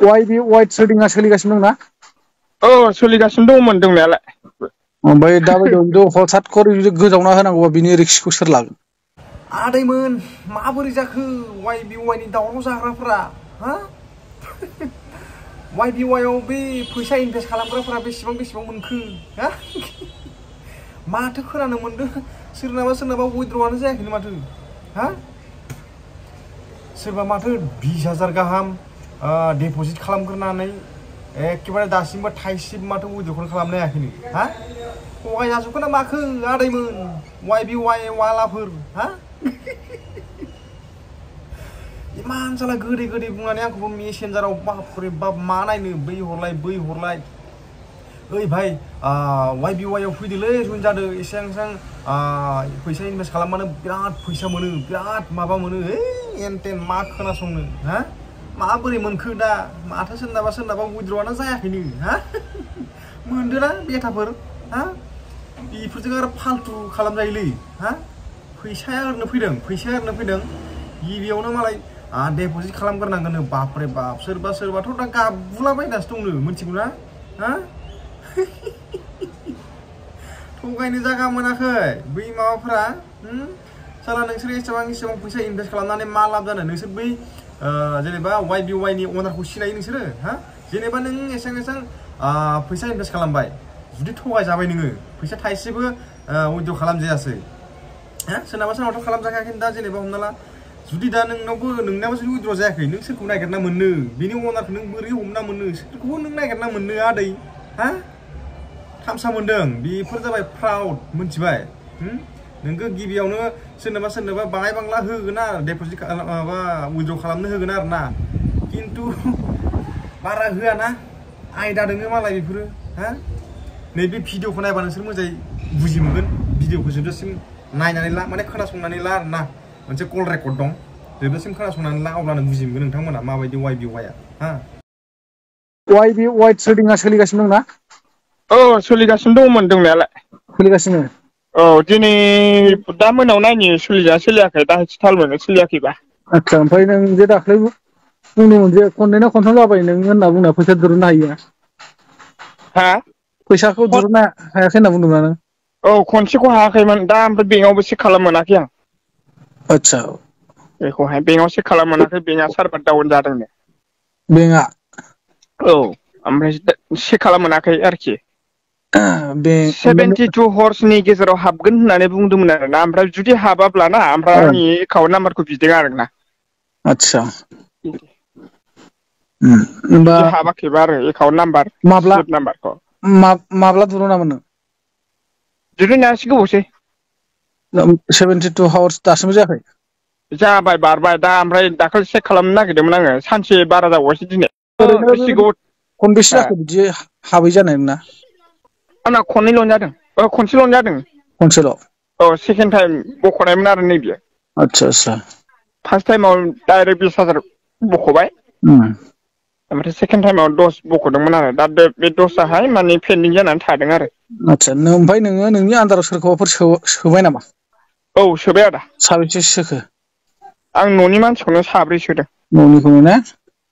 White ट्रेडिंआ सोलिगासिनो दंना? औ सोलिगासिनो दंमोन दंनायालाय। ओमफ्राय दाबायदियाव हथात खरि गोजावना होनांगौबा बिनि रिस्कखौ सोर लागोन? आदैमोन माबोरै जाखो YBY नि दावराव जाग्राफोरा हा YBY आव बे फैसा इनभेस्ट खालामग्राफोरा बेसेबां मोनखो हा माथो खोनानो मोनदों सोरनाबा उइथड्रआनो जायाखैनो माथो हा सोरबा माथो 20,000 गाहाम डिपजिट खालामग्रोनानै एखेबारे दासिमबो थाइसेबो माथो उइथड्रखौनो खालामनो हायाखैनो हा थगाय जाजोबखो ना माखो आदैमोन YBY वालाफोर हा इमान साला गोदै बुंनानै आंखौबो मेसेन्जाराव बापरे बाप मा नायनो बै हरलाय ओइ भाई YBY आव फैदोलै जइन जादो एसेबां फैसा इनभेस्ट खालामबानो बिराद फैसा मोनो बिराद माबा मोनो एनटेन मा खोनासंनो हा माबोरै मोनखो दा माथो सोरनाबा उइथड्रआनो जायाखैनो हा मोनदोना बेटाफोर हा बेफोरजों आरो फालतु खालामजायोलै हा फैसाया ओरैनो फैदों गिबियावनो मालाय डिपजिट खालामग्रोनांगोन बापरे बाप सोरबाथ' दा गाबुलाबायनासो दंनो मिथिगौना हा थगायनो जागा मोनाखै बै माबाफोरा साला नोंसोर एसेबां फैसा इनभेस्ट खालामनानै मा लाब जानो नोंसोर बै जेनेबा YBY नि अनारखौ सिनायो नोंसोरो हा जेनेबा नों एसेबां फैसा इनभेस्ट खालामबाय जुदि थगाय जाबाय नोङो फैसा थाइसेबो उइथड्र खालामजायासै हा सोरनाबाथ' खालामजाखायाखै दा जेनेबा हमना ला जुदि दा नोंनाबो जुदि उइथड्र जायाखै नों सोरखौ नागिरना मोननो बेनि अनारखौ नों बोरै हमना मोननो सोरखौबो नों नागिरना मोननो आदै हा थामसा मोनदों बेफोर जाबाय फ्राउड मिथिबाय नोंखौ गिबियावनो सोरनोबा बाङाय बांला होगोन आरो डिपजिट माबा उइथड्र खालामनो होगोन आरो ना खिन्थु बारा होआना आयदा दोङो मालाय बेफोरो हा नैबे भिडिअखौ नायबा नोंसोर मोजाङै बुजि मोनगोन भिडिअखौ जोबजासिम नायनानै ला माने खोनासंनानै ला आरो ना मोनसे कल रेकर्ड दं जोबजासिम खोनासंनानै ला अब्लानो बुजि मोनगोन नोंथांमोना माबायदि YBY आ हा वाइट ट्रेडिंआ सोलिगासिनो दंना? औ सोलिगासिनो दंमोन दंनायालाय। सोलिगासिनो? औ दिनै दा मोनायाव नायनि सोलियाखै दा थाल मोनो सोलियाखैबा। आदसा ओमफ्राय नों जे दाख्लै बुंदोंमोन जे खननै ना खनथाम जाबाय नों होनना बुंना फैसा दिरुननो हायो हा फैसाखौ दिरुननो हायाखै होनना बुंदोंमोन नों? औ खनसेखौ हायाखैमोन दा ओमफ्राय बेंकआवबो चेक खालामनो मोनाखै आं। आदसा बेखौहाय बेंकआव चेक खालामनो मोनाखै बेंकआ सार्भार डाउन जादोंनो। बेंकआ? औ ओमफ्राय चेक खालामनो मोनाखै आरोखि। बे 72 हर्सनि गेजेराव हाबगोन होननानै बुंदोंमोन आरोना ओमफ्राय जुदि हाबाब्लाना ओमफ्राय आंनि एकाउन्ट नाम्बारखौ बिदों आरोना। आदसा जुदि हाबाखैबा आरो एकाउन्ट नाम्बार स्लिप नाम्बारखौ माब्ला दिरुनामोन नों? दिरुननाया एसे गोबावसै। 72 हावार्स दासिमबो जायाखै? जाबाय बारबाय दा ओमफ्राय दाखालि चेक खालामनो नागिरदोंमोन आङो सानसे बारा जाबावबायसो दिनै। ओरैनो बेसे गोबाव खनबेसे जाखो बिदि हाबै जानाय नोंना? आंना खननैल' जादों खनसेल' जादों। खनसेल'? औ सेकेन्ड टाइम बख'नायमोन आरो नैबेयो। आदसा फार्स्ट टाइमाव डाइरेक्ट 20,000 बख'बाय। ओमफ्राय सेकेन्ड टाइमाव 10 बख'दोंमोन आरो दा बे 10आहाय माने पेन्दिं जानानै थादों आरो। आदसा ओमफ्राय नोङो नोंनि आन्दाराव सोरखौबाफोर सोबाय नामा? औ सोबाय आदा। साबेसे सोखो? आं न'नि मानसिखौनो 3 सोदों। न'निखौनो ना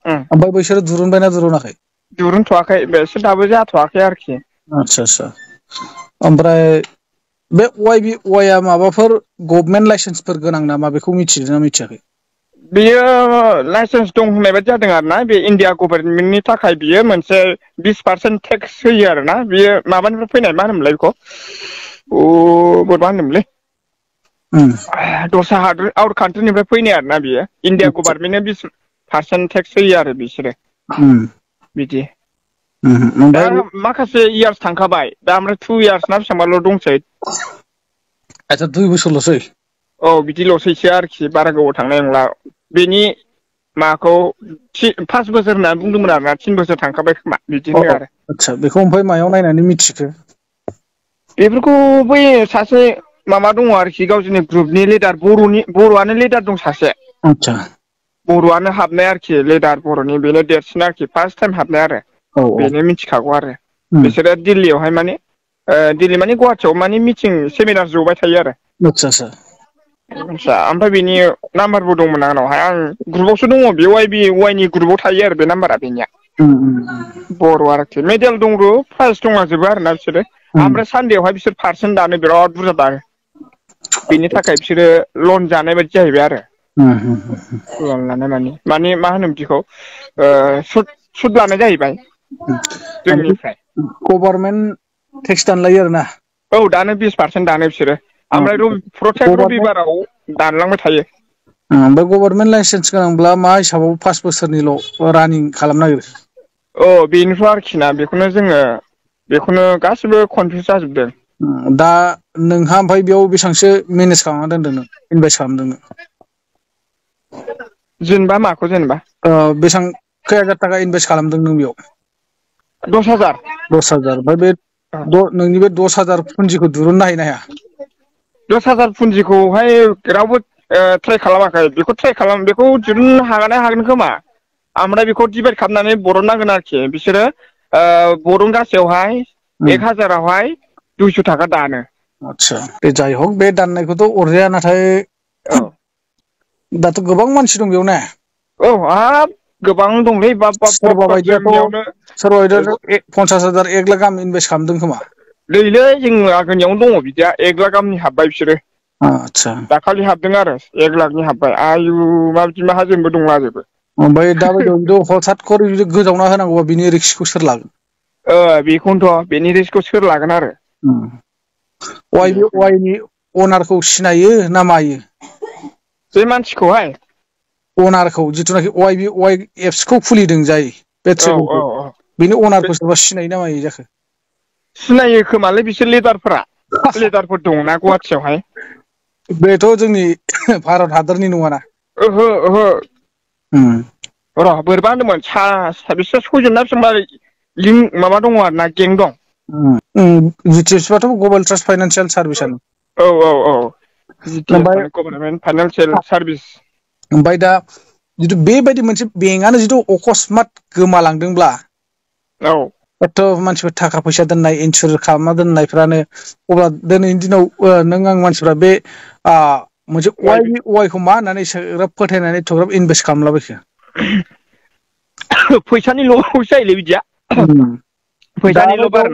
ओमफ्राय बैसोरो दिरुनबायना दिरुनाखै? दिरुनथ'वाखै बेसोर दाबो जाथ'वाखै आरोखि। आदसा ओमफ्राय बे YBY आ माबाफोर गभर्नमेन्ट लाइसेन्सफोर गोनां नामा बेखौ मिथिदों ना मिथियाखै? बेयो लाइसेन्स दं होननाय बायदि जादों आरोना बे इण्डिया गभर्नमेन्टनि थाखाय बियो मोनसे 20% टेक्स होयो आरोना बेयो माबानिफ्राय फैनाय मा होनोमोनलाय बेखौ बोरैबा होनोमोनलै दस्रा हादर आउट कान्ट्रिनिफ्राय फैनाय आरोना बियो इण्डिया गभार्नमेन्टआ 20% टेक्स होयो आरो बिसोरो बिदि दा ओमफ्राय माखासे इयार्स थांखाबाय दा ओमफ्राय 2 इयार्स ना बेसेबांबाल' दंसै। आदसा 2 बोसोरल'सै? औ बिदिल'सैसो आरोखि बारा गोबाव थांनाय नंला बेनि माखौ 5 बोसोर होननानै बुंदोंमोन आरोना 3 बोसोर थांखाबाय खोमा बिदि होनदों आरो। आदसा बेखौ ओमफ्राय मायाव नायनानै मिथिखो? बेफोरखौ बै सासे माबा दङ आरोखि गावसोरनि ग्रुपनि लिडार बर'आनो लिडार दं सासे। आदसा बर'आनो हाबनाय आरोखि लिडार बर'नि बेनो देरसिन आरोखि फार्स्ट टाइम हाबनाय आरो। औ बेनो मिथिखागौ आरो बिसोरो दिल्लीयावहाय माने दिल्ली माने गुवाहाटियाव माने मिटिं सेमिनार जबाय थायो आरो। आदसा आदसा ओमफ्राय बेनि नाम्बारबो दंमोन आंनावहाय आं ग्रुपावसो दङ बे वाइनि ग्रुपाव थायो आरो बे नाम्बारा बेनिया बर' आरोखि मेडेल दंबो प्राइज दंलाजोबो आरोना बिसोरो ओमफ्राय सानदेआवहाय बिसोर पार्सेन्ट दानो बिराद बुरजा दानो बेनि थाखाय बिसोरो लन जानाय बायदि जाहैबाय आरो लन लानाय माने मा होनो बिदिखौ सुद लानाय जाहैबाय जोंनिफ्राय गभर्नमेन्ट टेक्स दानलायो आरो ना औ दानो 20% दानो बिसोरो ओमफ्राय प्रतेक रबिबाराव दानलांबाय थायो ओमफ्राय गभर्नमेन्ट लाइसेन्स गोनांब्ला मा हिसाबाव 5 बोसोरनिल' रानिं खालामनो नागिरो बेनोथ' आरोखि ना बेखौनो गासिबो कनफिउस जाजोबदों दा नोंहा ओमफ्राय बेयाव बेसेबांसो मेनेज खालामना दोनदों नों इनभेस्ट खालामदों नों जेनेबा माखौ जेनेबा बेसेबां खै हाजार थाखा इनभेस्ट खालामदों नों बेयाव 10,000 ओमफ्राय बे नोंनि बे 10,000 पुन्जिखौ दिरुननो हायो ना हाया 10,000 पुन्जिखौहाय रावबो ट्राइ खालामाखै बेखौ दिरुननो हागोन खोमा ओमफ्राय बेखौ डिभाइड खालामनानै बरननांगोन आरोखि बिसोरो बरनगासेयावहाय 1,000आवहाय 200 थाखा दानो आदसा बे जाय हक बे दाननायखौथ' अरजाया नाथाय दाथ' गोबां मानसि दं बेयाव ना हाब गोबां दंलै सोरबा बायदियाथ' जोंनियावनो 50,000 1 लाख गाहाम इनभेस्ट खालामदों खोमा दैलै जों आगोलनियावनो दङ बिदिया 1 लाख गाहामनि हाबबाय बिसोरो आदसा दाखालि हाबदों आरो 1 लाखनि हाबबाय आयु माबायदि माहाजोनबो दंलाजोबो ओमफ्राय दाबायदियाव हथात खरि जुदि गोजावना होनांगौबा बिनि रिक्सखौ सोर लागोन बेखौनोथ' बेनि रिक्सखौ सोर लागोन आरो वाइनि अनारखौ सिनायो ना मायो बे मानसिखौहाय अनारखौ जिथुनाखि वाइ एप्सखौ खुलिदों जाय बे ट्रेडिंखौ बेनि अनारखौ सोरबा सिनायो ना मायो जाखो सिनायो खोमालै बिसोर लिडारफोर दंना गुवाहाटियावहाय बेथ' जोंनि भारत हादरनि नङाना ओहो र' बोरैबा होनदोंमोन बिसोर 6 जोन ना बेसेबां लिंक माबा दङ आरो ना गें दं GTFC बाथ' ग्लबेल ट्रास्ट फाइनान्सियेल सार्भिसानो GTF माने गभर्नमेन्ट फाइनान्सियेल सार्भिस ओमफ्राय दा जिथु बेबायदि मोनसे बेंकआनो जिथु अकसमात गोमालांदोंब्ला एथ' मानसिफोर थाखा फैसा दोननाय इन्सुर खालामना दोननायफ्रानो अब्ला दिनैनि दिनाव नों आं मानसिफ्रा बे मोनसे वाइखौ मा होननानै एसेग्राब फोथायनानै एथ'ग्राब इनभेस्ट खालामलाबायखो फैसानि ल'आवसो जायोलै बिदिया फैसानिल' बार